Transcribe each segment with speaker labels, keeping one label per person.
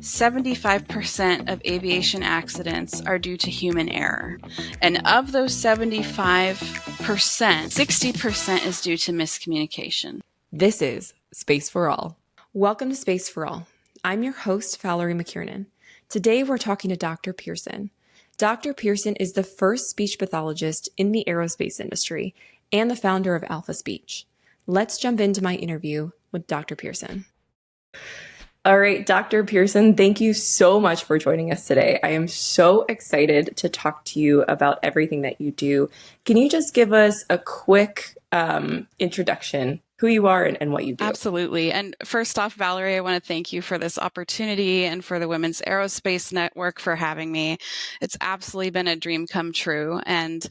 Speaker 1: 75% of aviation accidents are due to human error. And of those 75%, 60% is due to miscommunication.
Speaker 2: This is Space for All. Welcome to Space for All. I'm your host, Valerie McKiernan. Today we're talking to Dr. Pierson. Dr. Pierson is the first speech pathologist in the aerospace industry and the founder of Alpha Speech. Let's jump into my interview with Dr. Pierson. All right, Dr. Pierson, thank you so much for joining us today. I am so excited to talk to you about everything that you do. Can you just give us a quick introduction, who you are and what you do?
Speaker 1: Absolutely. And first off, Valerie, I want to thank you for this opportunity and for the Women's Aerospace Network for having me. It's absolutely been a dream come true. And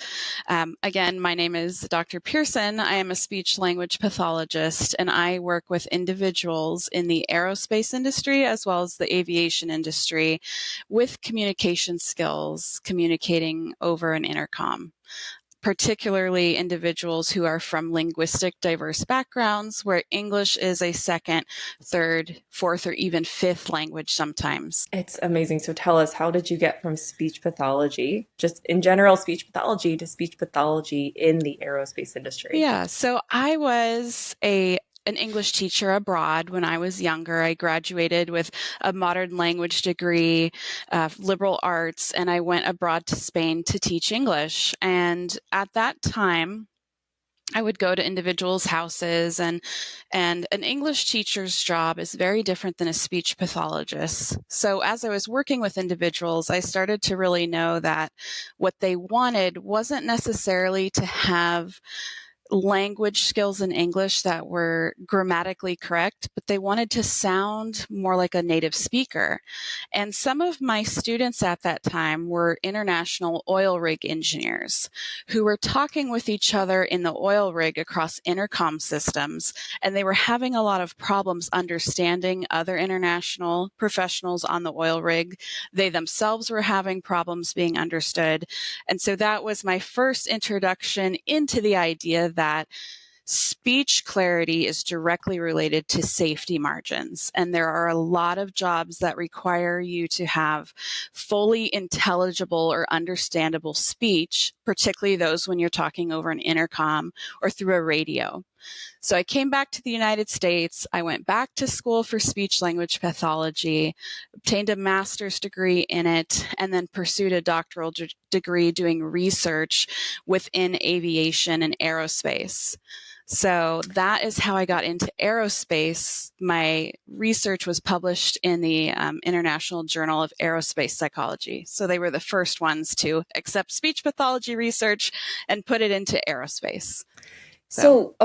Speaker 1: again, my name is Dr. Pierson. I am a speech language pathologist, and I work with individuals in the aerospace industry as well as the aviation industry with communication skills, communicating over an intercom, particularly individuals who are from linguistic diverse backgrounds where English is a second, third, fourth, or even fifth language sometimes.
Speaker 2: It's amazing. So tell us, how did you get from speech pathology, just in general speech pathology, to speech pathology in the aerospace industry?
Speaker 1: Yeah, so I was an English teacher abroad when I was younger. I graduated with a modern language degree, liberal arts, and I went abroad to Spain to teach English. And at that time, I would go to individuals' houses, and an English teacher's job is very different than a speech pathologist. So as I was working with individuals, I started to really know that what they wanted wasn't necessarily to have language skills in English that were grammatically correct, but they wanted to sound more like a native speaker. And some of my students at that time were international oil rig engineers who were talking with each other in the oil rig across intercom systems, and they were having a lot of problems understanding other international professionals on the oil rig. They themselves were having problems being understood. And so that was my first introduction into the idea that speech clarity is directly related to safety margins. And there are a lot of jobs that require you to have fully intelligible or understandable speech, particularly those when you're talking over an intercom or through a radio. So I came back to the United States. I went back to school for speech language pathology, obtained a master's degree in it, and then pursued a doctoral degree doing research within aviation and aerospace. So that is how I got into aerospace. My research was published in the International Journal of Aerospace Psychology. So they were the first ones to accept speech pathology research and put it into aerospace.
Speaker 2: So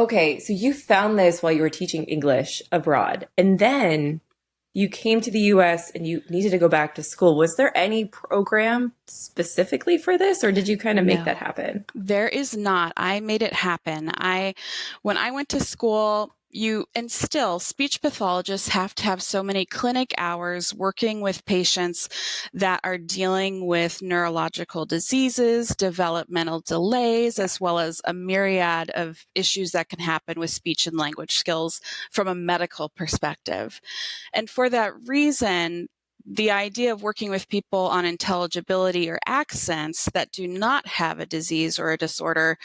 Speaker 2: you found this while you were teaching English abroad, and then you came to the US and you needed to go back to school. Was there any program specifically for this, or did you kind of make that happen?
Speaker 1: There is not. I made it happen. When I went to school, speech pathologists have to have so many clinic hours working with patients that are dealing with neurological diseases, developmental delays, as well as a myriad of issues that can happen with speech and language skills from a medical perspective. And for that reason, the idea of working with people on intelligibility or accents that do not have a disease or a disorder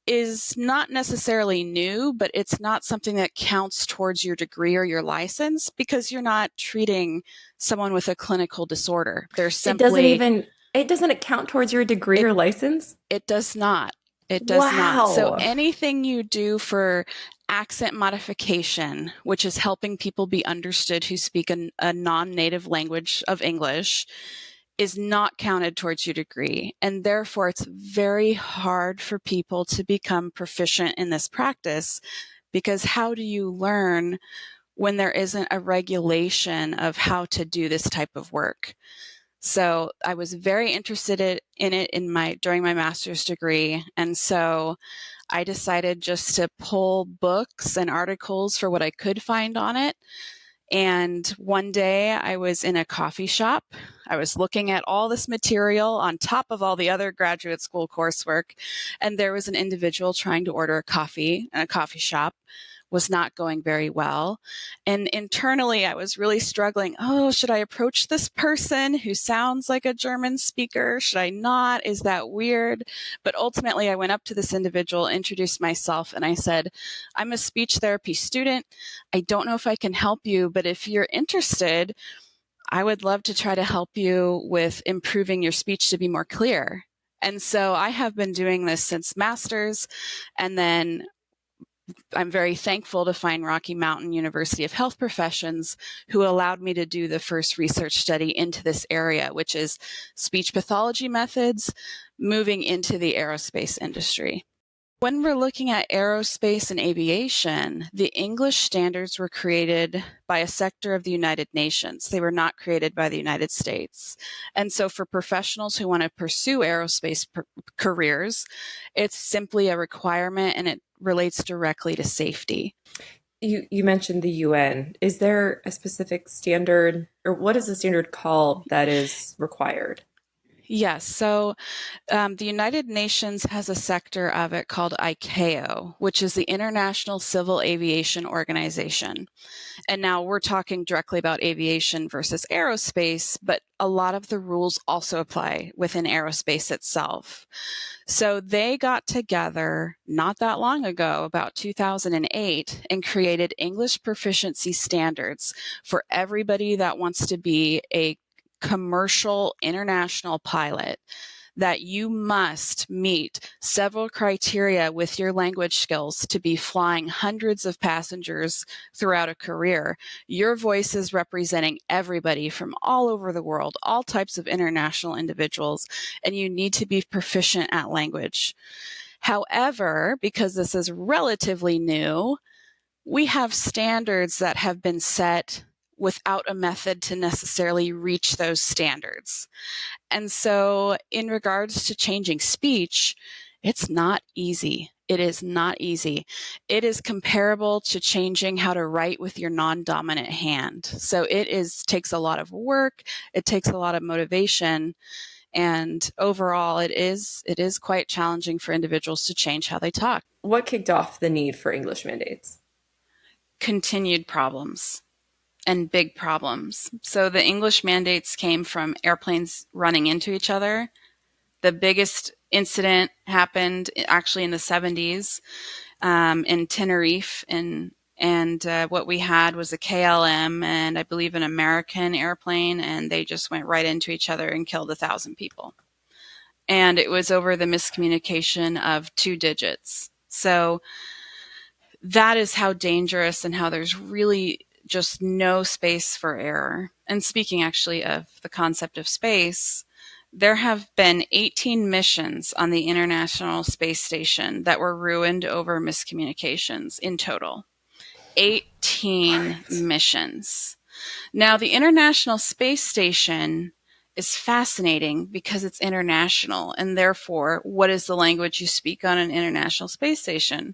Speaker 1: is not necessarily new, but it's not something that counts towards your degree or your license because you're not treating someone with a clinical disorder. There's simply
Speaker 2: it doesn't count towards your degree or license?
Speaker 1: It does not. It does not. So anything you do for accent modification, which is helping people be understood who speak a non-native language of English, is not counted towards your degree. And therefore, it's very hard for people to become proficient in this practice because how do you learn when there isn't a regulation of how to do this type of work? So I was very interested in it during my master's degree. And so I decided just to pull books and articles for what I could find on it. And one day I was in a coffee shop. I was looking at all this material on top of all the other graduate school coursework. And there was an individual trying to order a coffee in a coffee shop was not going very well. And internally, I was really struggling. Oh, should I approach this person who sounds like a German speaker? Should I not? Is that weird? But ultimately, I went up to this individual, introduced myself, and I said, I'm a speech therapy student. I don't know if I can help you, but if you're interested, I would love to try to help you with improving your speech to be more clear. And so I have been doing this since master's, and then I'm very thankful to find Rocky Mountain University of Health Professions, who allowed me to do the first research study into this area, which is speech pathology methods moving into the aerospace industry. When we're looking at aerospace and aviation, the English standards were created by a sector of the United Nations. They were not created by the United States. And so for professionals who want to pursue aerospace careers, it's simply a requirement, and it relates directly to safety.
Speaker 2: You mentioned the UN. Is there a specific standard, or what is the standard called that is required?
Speaker 1: Yes. So the United Nations has a sector of it called ICAO, which is the International Civil Aviation Organization. And now we're talking directly about aviation versus aerospace, but a lot of the rules also apply within aerospace itself. So they got together not that long ago, about 2008, and created English proficiency standards for everybody that wants to be a commercial international pilot, that you must meet several criteria with your language skills to be flying hundreds of passengers throughout a career. Your voice is representing everybody from all over the world, all types of international individuals, and you need to be proficient at language. However, because this is relatively new, we have standards that have been set without a method to necessarily reach those standards. And so, in regards to changing speech, it's not easy. It is not easy. It is comparable to changing how to write with your non-dominant hand. So takes a lot of work. It takes a lot of motivation. And overall, it is quite challenging for individuals to change how they talk.
Speaker 2: What kicked off the need for English mandates?
Speaker 1: Continued problems. And big problems. So the English mandates came from airplanes running into each other. The biggest incident happened actually in the 70s in Tenerife, and what we had was a KLM and I believe an American airplane, and they just went right into each other and killed 1,000 people. And it was over the miscommunication of 2 digits. So that is how dangerous, and how there's really just no space for error. And speaking actually of the concept of space, there have been 18 missions on the International Space Station that were ruined over miscommunications in total. 18 missions. Now, the International Space Station is fascinating because it's international, and therefore, what is the language you speak on an International Space Station?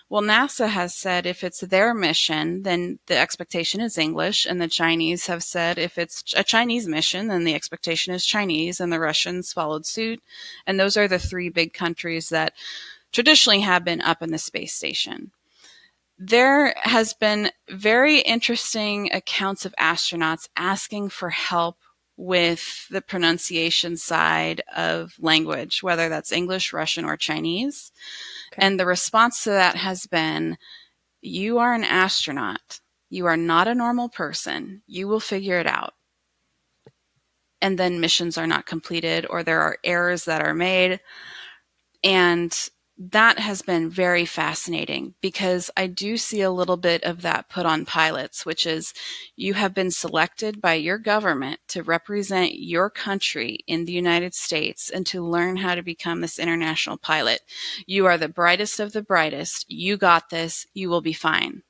Speaker 1: Well, NASA has said if it's their mission, then the expectation is English, and the Chinese have said if it's a Chinese mission, then the expectation is Chinese, and the Russians followed suit. And those are the 3 big countries that traditionally have been up in the space station. There has been very interesting accounts of astronauts asking for help with the pronunciation side of language, whether that's English, Russian, or Chinese. Okay. And the response to that has been, you are an astronaut. You are not a normal person. You will figure it out. And then missions are not completed, or there are errors that are made. And that has been very fascinating, because I do see a little bit of that put on pilots, which is you have been selected by your government to represent your country in the United States and to learn how to become this international pilot. You are the brightest of the brightest. You got this. You will be fine.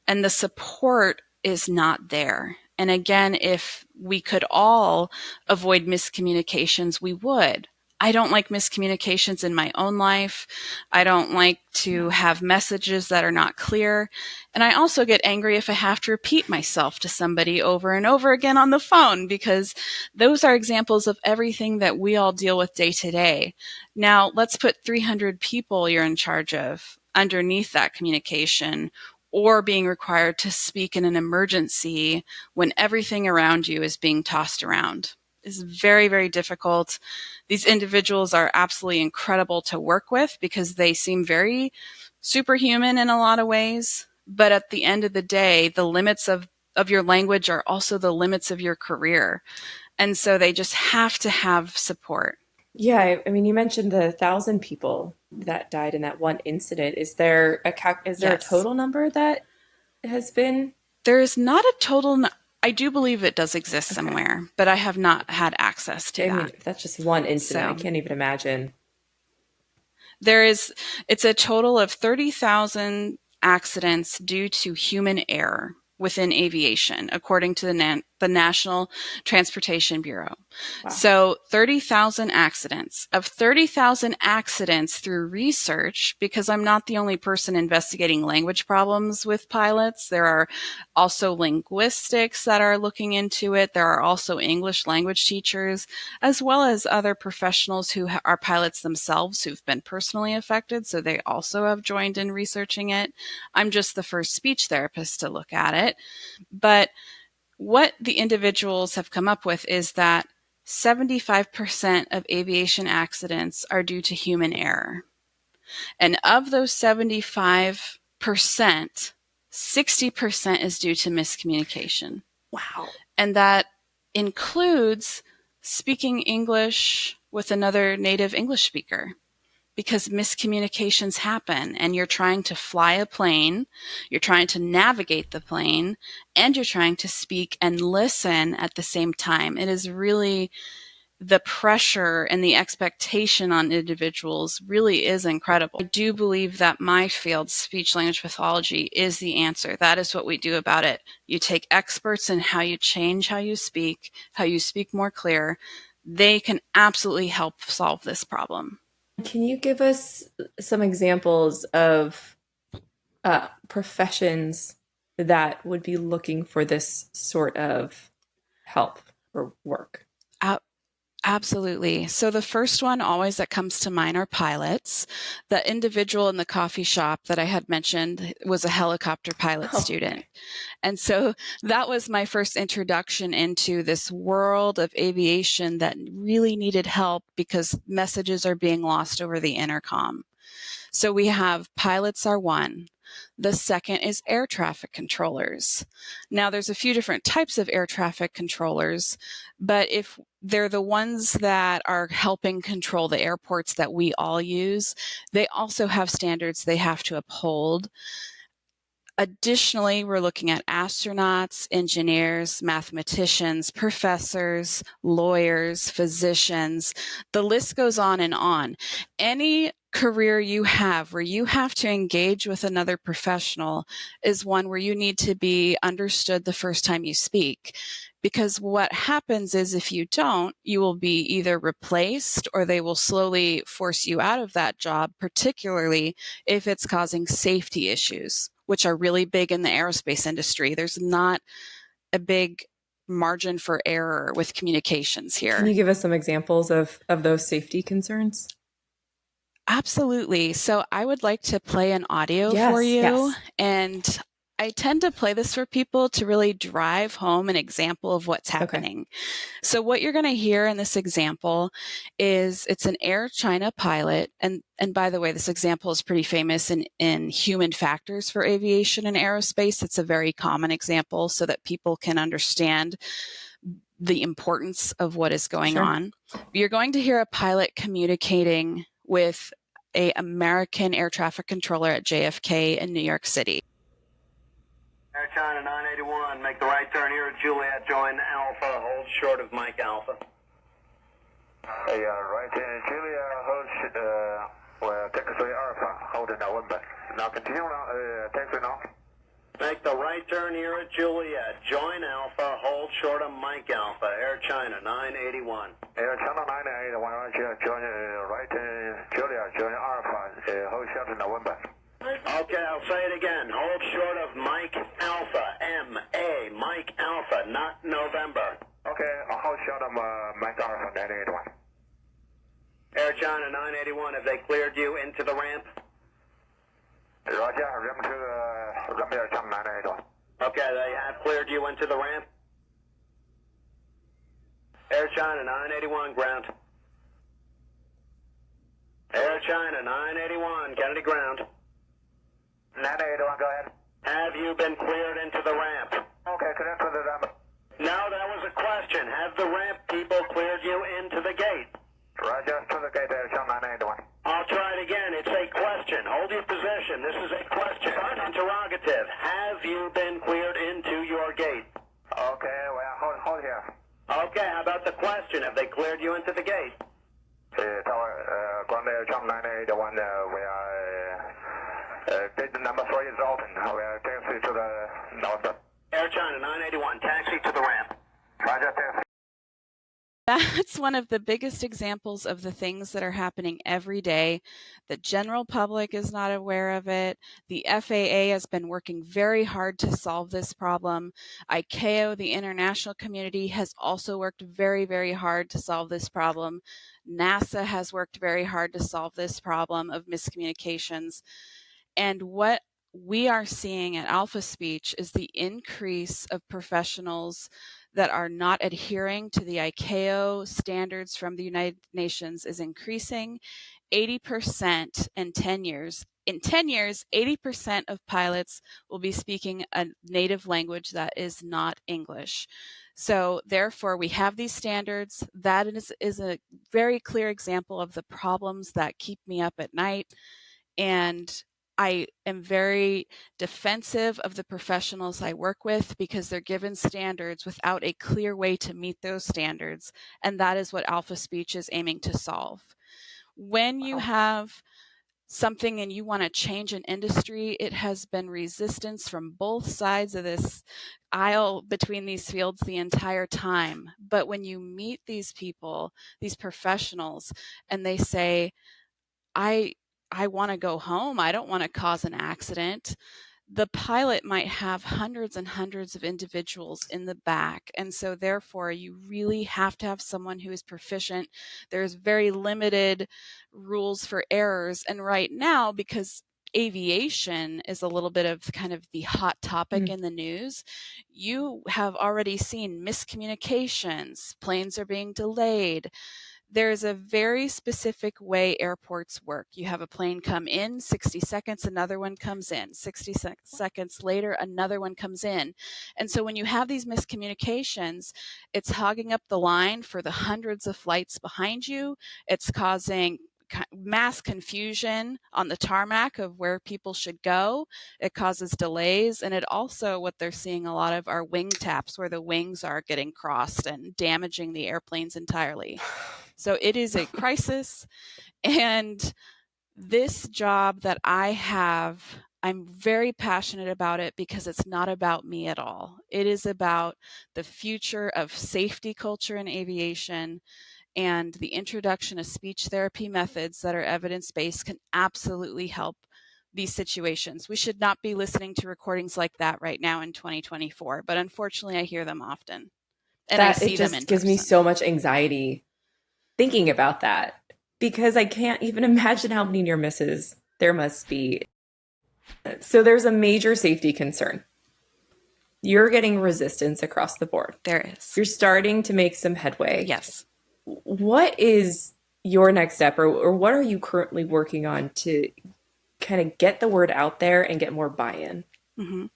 Speaker 1: And the support is not there. And again, if we could all avoid miscommunications, we would. I don't like miscommunications in my own life. I don't like to have messages that are not clear. And I also get angry if I have to repeat myself to somebody over and over again on the phone, because those are examples of everything that we all deal with day to day. Now, let's put 300 people you're in charge of underneath that communication. or being required to speak in an emergency when everything around you is being tossed around. Is very, very difficult. These individuals are absolutely incredible to work with because they seem very superhuman in a lot of ways. But at the end of the day, the limits of your language are also the limits of your career. And so they just have to have support.
Speaker 2: Yeah, I mean, you mentioned the 1,000 people that died in that one incident. Is there a
Speaker 1: Yes.
Speaker 2: total number that has been?
Speaker 1: There is not a total. I do believe it does exist
Speaker 2: Okay.
Speaker 1: somewhere, but I have not had access to
Speaker 2: I mean,
Speaker 1: that.
Speaker 2: if that's just one incident, I
Speaker 1: So
Speaker 2: can't even imagine.
Speaker 1: it's a total of 30,000 accidents due to human error within aviation, according to the National Transportation Bureau.
Speaker 2: Wow.
Speaker 1: So 30,000 accidents. Of 30,000 accidents through research, because I'm not the only person investigating language problems with pilots, there are also linguistics that are looking into it. There are also English language teachers, as well as other professionals who are pilots themselves who've been personally affected. So they also have joined in researching it. I'm just the first speech therapist to look at it. But what the individuals have come up with is that 75% of aviation accidents are due to human error. And of those 75%, 60% is due to miscommunication.
Speaker 2: Wow.
Speaker 1: And that includes speaking English with another native English speaker, because miscommunications happen and you're trying to fly a plane, you're trying to navigate the plane, and you're trying to speak and listen at the same time. It is really the pressure and the expectation on individuals really is incredible. I do believe that my field, speech language pathology, is the answer. That is what we do about it. You take experts in how you change how you speak more clear. They can absolutely help solve this problem.
Speaker 2: Can you give us some examples of professions that would be looking for this sort of help or work?
Speaker 1: Absolutely. So the first one always that comes to mind are pilots. The individual in the coffee shop that I had mentioned was a helicopter pilot student. And so that was my first introduction into this world of aviation that really needed help because messages are being lost over the intercom. So we have pilots are one. The second is air traffic controllers. Now there's a few different types of air traffic controllers, but if they're the ones that are helping control the airports that we all use, they also have standards they have to uphold. Additionally, we're looking at astronauts, engineers, mathematicians, professors, lawyers, physicians. The list goes on and on. Any career you have where you have to engage with another professional is one where you need to be understood the first time you speak. Because what happens is if you don't, you will be either replaced or they will slowly force you out of that job, particularly if it's causing safety issues, which are really big in the aerospace industry. There's not a big margin for error with communications here.
Speaker 2: Can you give us some examples of those safety concerns?
Speaker 1: Absolutely. So I would like to play an audio for you.
Speaker 2: Yes.
Speaker 1: And I tend to play this for people to really drive home an example of what's happening. Okay. So what you're going to hear in this example is it's an Air China pilot. And by the way, this example is pretty famous in human factors for aviation and aerospace. It's a very common example so that people can understand the importance of what is going on. You're going to hear a pilot communicating with an American air traffic controller at JFK in New York City.
Speaker 3: Air China 981, make the right turn here at Juliet, join Alpha, hold short of Mike Alpha.
Speaker 4: Hey, right in Juliet, hold, taxi Alpha, hold November. Now continue now, taxi now.
Speaker 3: Make the right turn here at Juliet, join Alpha, hold short of Mike Alpha, Air China 981.
Speaker 4: Air China 981, join right Juliet, join Alpha, hold short of November.
Speaker 3: Okay, I'll say it again. Hold short of Mike Alpha, M-A, Mike Alpha, not November.
Speaker 4: Okay, I'll hold short of Mike Alpha 981.
Speaker 3: Air China 981, have they cleared you into the ramp?
Speaker 4: Roger, ramp
Speaker 3: Okay, they have cleared you into the ramp. Air China 981, ground. Air China 981, Kennedy ground.
Speaker 4: 981, go ahead.
Speaker 3: Have you been cleared into the ramp?
Speaker 4: Okay, connect with the ramp.
Speaker 3: No, that was a question. Have the ramp people cleared you into the gate?
Speaker 4: Roger, to the gate, Air China 981.
Speaker 3: I'll try it again. It's a question. Hold your position. This is a question. Interrogative. Have you been cleared into your gate?
Speaker 4: Okay, well, hold here.
Speaker 3: Okay, how about the question? Have they cleared you into the gate?
Speaker 4: Tower, ground Air China 981, we are, gate number 3 is open. We are taxi to the north.
Speaker 3: Air China 981, taxi to the ramp.
Speaker 4: Roger, taxi.
Speaker 1: That's one of the biggest examples of the things that are happening every day. The general public is not aware of it. The FAA has been working very hard to solve this problem. ICAO, the international community, has also worked very, very hard to solve this problem. NASA has worked very hard to solve this problem of miscommunications. And what we are seeing at Alpha Speech is the increase of professionals that are not adhering to the ICAO standards from the United Nations is increasing. 80% in 10 years. In 10 years, 80% of pilots will be speaking a native language that is not English. So therefore, we have these standards. That is a very clear example of the problems that keep me up at night. And I am very defensive of the professionals I work with because they're given standards without a clear way to meet those standards. And that is what Alpha Speech is aiming to solve. When you have something and you want to change an industry, it has been resistance from both sides of this aisle between these fields the entire time. But when you meet these people, these professionals, and they say, I want to go home. I don't want to cause an accident. The pilot might have hundreds and hundreds of individuals in the back. And so therefore, you really have to have someone who is proficient. There's very limited rules for errors. And right now, because aviation is a little bit of kind of the hot topic in the news, you have already seen miscommunications, planes are being delayed. There's a very specific way airports work. You have a plane come in, 60 seconds, another one comes in. 60 seconds later, another one comes in. And so when you have these miscommunications, it's hogging up the line for the hundreds of flights behind you. It's causing mass confusion on the tarmac of where people should go. It causes delays, and it also, what they're seeing a lot of are wing taps where the wings are getting crossed and damaging the airplanes entirely. So it is a crisis, and this job that I have, I'm very passionate about it because it's not about me at all. It is about the future of safety culture in aviation, and the introduction of speech therapy methods that are evidence-based can absolutely help these situations. We should not be listening to recordings like that right now in 2024, but unfortunately I hear them often. And I see them in person.
Speaker 2: It just gives me so much anxiety thinking about that, because I can't even imagine how many near misses there must be. So there's a major safety concern. You're getting resistance across the board.
Speaker 1: There is.
Speaker 2: You're starting to make some headway.
Speaker 1: Yes.
Speaker 2: What is your next step, or what are you currently working on to kind of get the word out there and get more buy-in?
Speaker 1: Mm-hmm.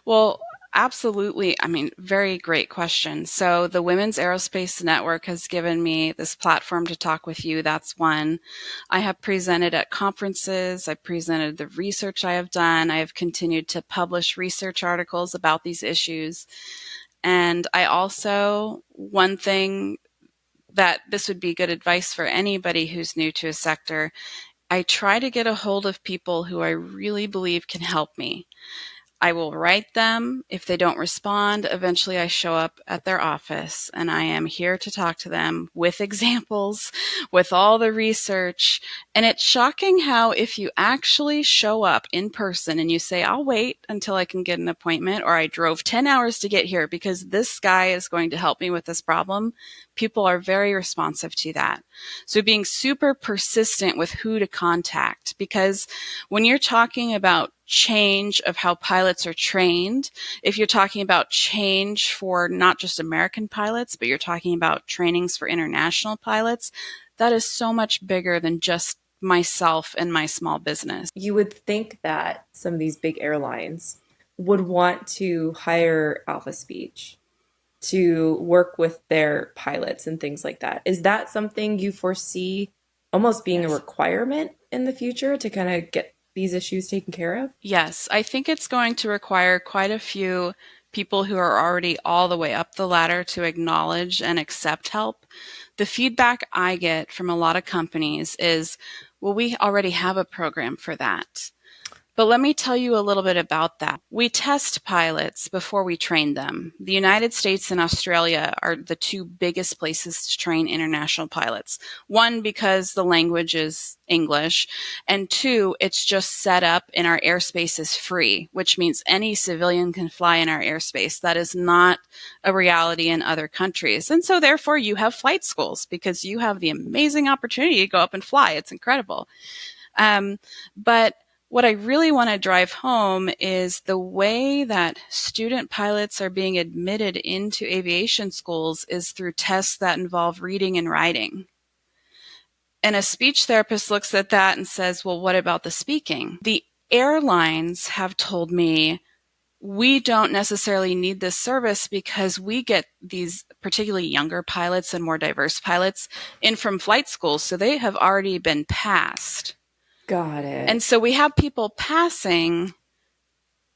Speaker 1: Well, absolutely. I mean, very great question. So the Women's Aerospace Network has given me this platform to talk with you. That's one. I have presented at conferences. I presented the research I have done. I have continued to publish research articles about these issues. And I also, one thing that this would be good advice for anybody who's new to a sector, I try to get a hold of people who I really believe can help me. I will write them. If they don't respond, eventually I show up at their office and I am here to talk to them with examples, with all the research. And it's shocking how if you actually show up in person and you say, I'll wait until I can get an appointment, or I drove 10 hours to get here because this guy is going to help me with this problem, people are very responsive to that. So being super persistent with who to contact, because when you're talking about change of how pilots are trained, if you're talking about change for not just American pilots, but you're talking about trainings for international pilots, that is so much bigger than just myself and my small business.
Speaker 2: You would think that some of these big airlines would want to hire Alpha Speech to work with their pilots and things like that. Is that something you foresee almost being a requirement in the future to kind of get these issues taken care of?
Speaker 1: Yes, I think it's going to require quite a few people who are already all the way up the ladder to acknowledge and accept help. The feedback I get from a lot of companies is, well, we already have a program for that. But let me tell you a little bit about that. We test pilots before we train them. The United States and Australia are the two biggest places to train international pilots. One, because the language is English, and two, it's just set up and our airspace is free, which means any civilian can fly in our airspace. That is not a reality in other countries. And so therefore you have flight schools because you have the amazing opportunity to go up and fly. It's incredible. But what I really want to drive home is the way that student pilots are being admitted into aviation schools is through tests that involve reading and writing. And a speech therapist looks at that and says, well, what about the speaking? The airlines have told me we don't necessarily need this service because we get these particularly younger pilots and more diverse pilots in from flight schools, so they have already been passed.
Speaker 2: Got it.
Speaker 1: And so we have people passing,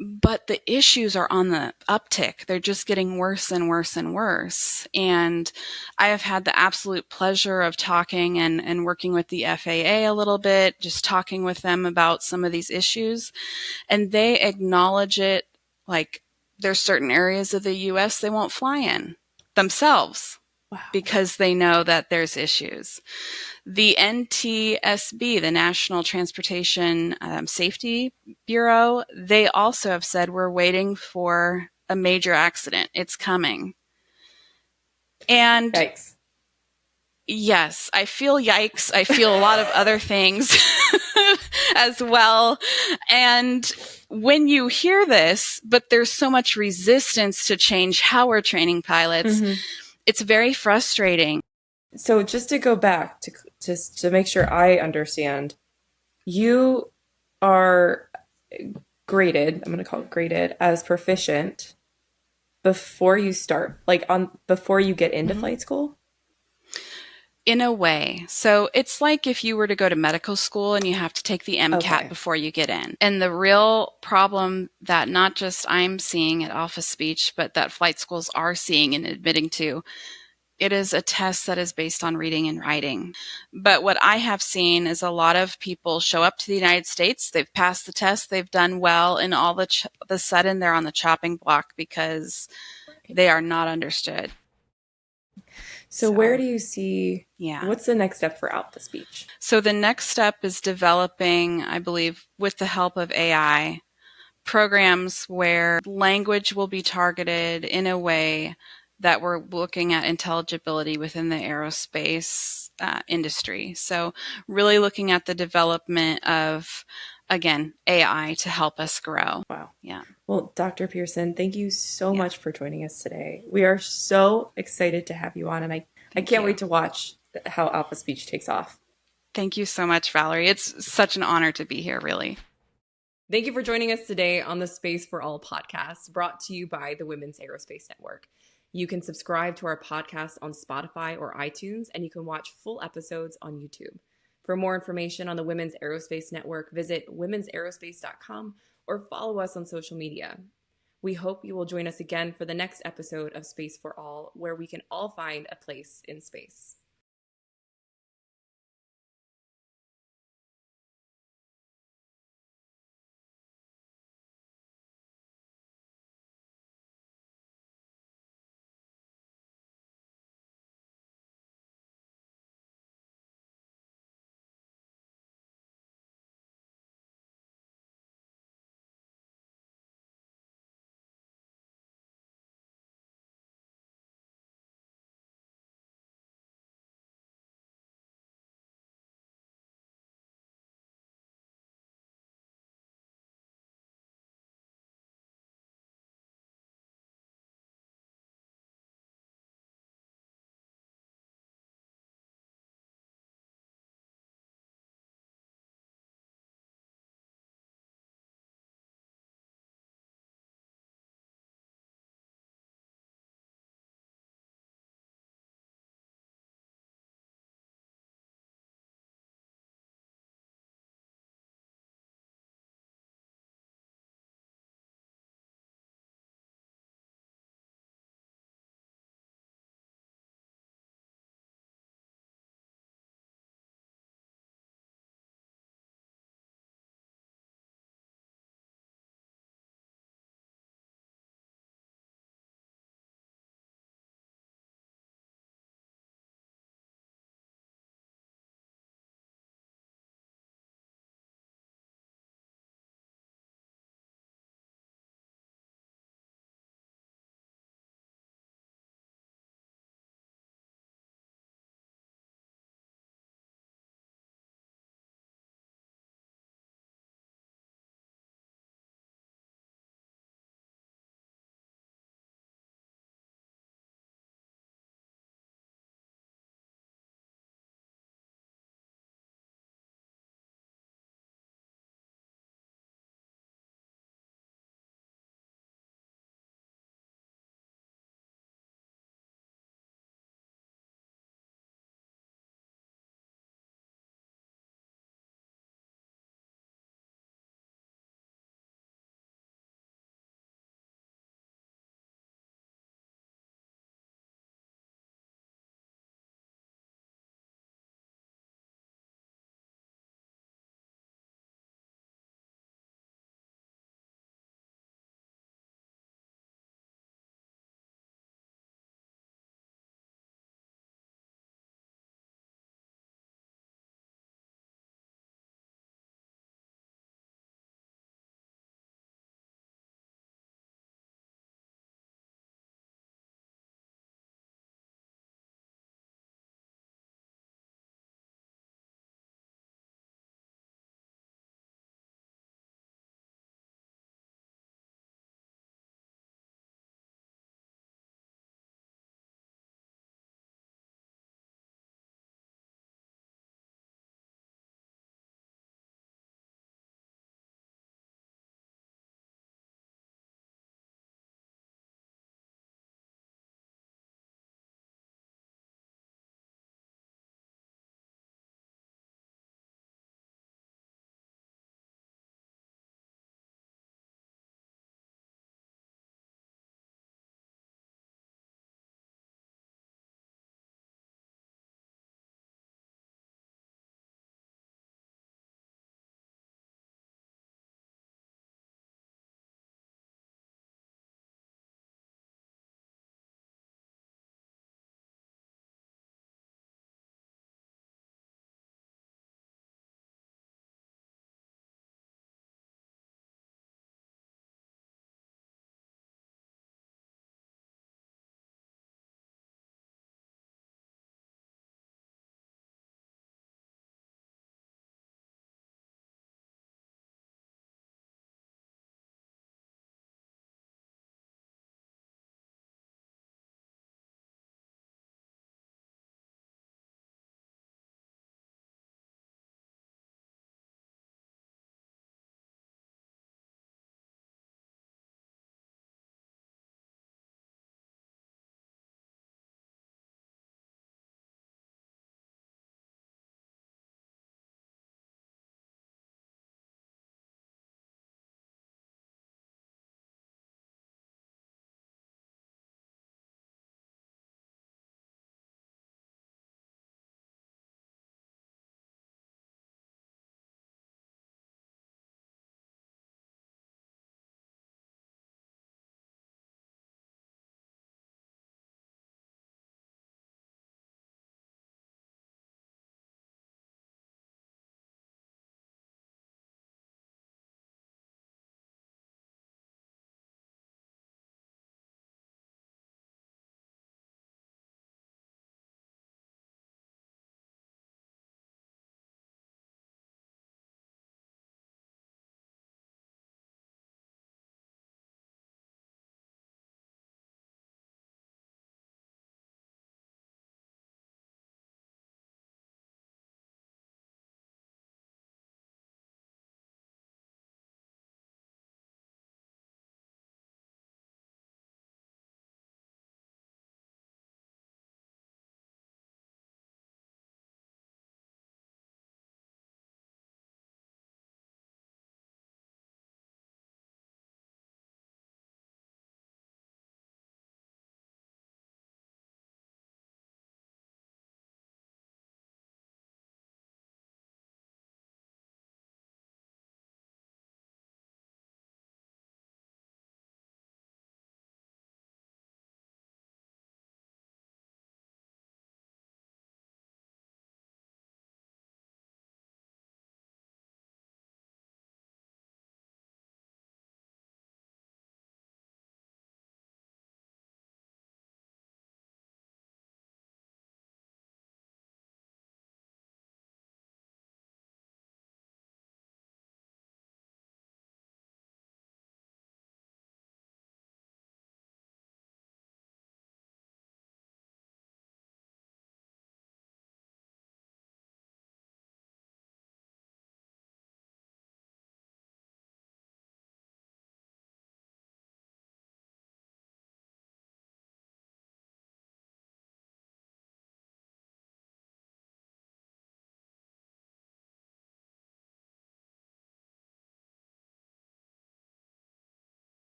Speaker 1: but the issues are on the uptick. They're just getting worse and worse and worse. And I have had the absolute pleasure of talking and working with the FAA a little bit, just talking with them about some of these issues. And they acknowledge it, like there's certain areas of the U.S. they won't fly in themselves. Wow. Because they know that there's issues. The NTSB, the National Transportation Safety Bureau, they also have said we're waiting for a major accident. It's coming. And
Speaker 2: yikes.
Speaker 1: Yes, I feel yikes. I feel a lot of other things as well. And when you hear this, but there's so much resistance to change how we're training pilots, it's very frustrating.
Speaker 2: So just to go back to make sure I understand, you are graded, I'm going to call it graded, as proficient before you start, before you get into flight school?
Speaker 1: In a way. So it's like if you were to go to medical school and you have to take the MCAT before you get in. And the real problem that not just I'm seeing at Alpha Speech, but that flight schools are seeing and admitting to, it is a test that is based on reading and writing. But what I have seen is a lot of people show up to the United States, they've passed the test, they've done well, and all of a sudden they're on the chopping block because they are not understood.
Speaker 2: So where do you see, what's the next step for Alpha Speech?
Speaker 1: So the next step is developing, I believe, with the help of AI, programs where language will be targeted in a way that we're looking at intelligibility within the aerospace industry. So really looking at the development of, again, AI to help us grow.
Speaker 2: Wow.
Speaker 1: Yeah.
Speaker 2: Well, Dr. Pierson, thank you so much for joining us today. We are so excited to have you on, and I can't wait to watch how Alpha Speech takes off.
Speaker 1: Thank you so much, Valerie. It's such an honor to be here, really.
Speaker 2: Thank you for joining us today on the Space for All podcast, brought to you by the Women's Aerospace Network. You can subscribe to our podcast on Spotify or iTunes, and you can watch full episodes on YouTube. For more information on the Women's Aerospace Network, visit womensaerospace.com or follow us on social media. We hope you will join us again for the next episode of Space for All, where we can all find a place in space.